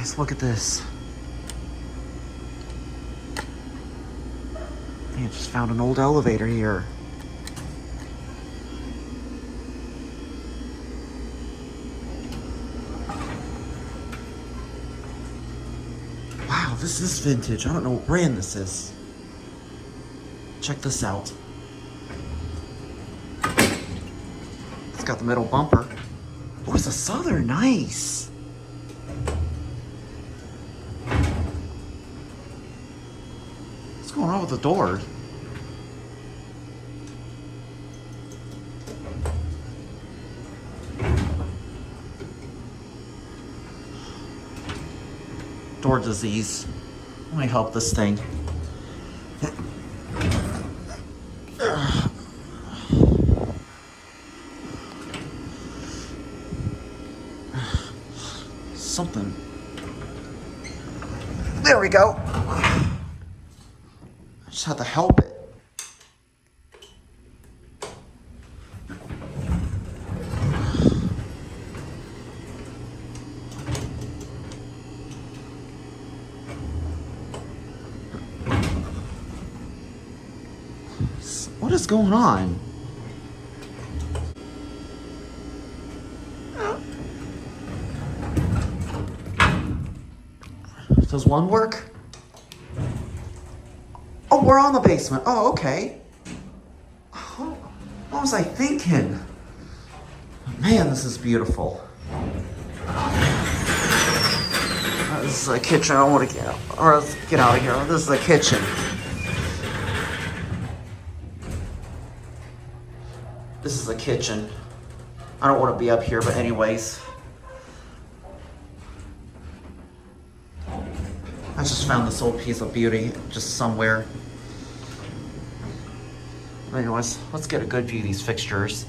guys, look at this. I just found an old elevator here. Wow, this is vintage. I don't know what brand this is. Check this out. It's got the metal bumper. Oh, it's a Southern. Nice. What's going on with the door? Door disease. Let me help this thing. Something. There we go. I just have to help it. What is going on? Does one work? Oh, we're on the basement. Oh, okay. What was I thinking? Man, this is beautiful. This is a kitchen. I don't want to get out. Or let's get out of here. This is the kitchen. This is the kitchen. I don't want to be up here, but anyways. I just found this old piece of beauty just somewhere. Anyways, let's get a good view of these fixtures.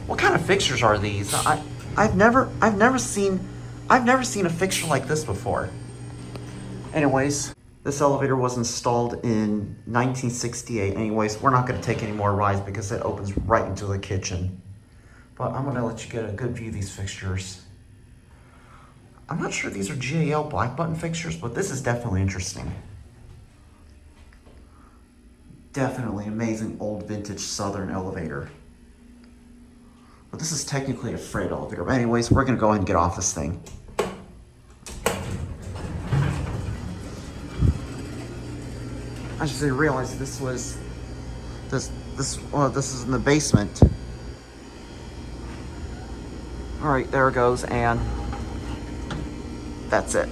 What kind of fixtures are these? I've never seen a fixture like this before. Anyways, this elevator was installed in 1968. Anyways, we're not going to take any more rides because it opens right into the kitchen. But I'm going to let you get a good view of these fixtures. I'm not sure these are GAL black button fixtures, but this is definitely interesting. Definitely amazing old vintage Southern elevator. But this is technically a freight elevator. But anyways, we're going to go ahead and get off this thing. I just didn't realize this is in the basement. All right, there it goes, and that's it.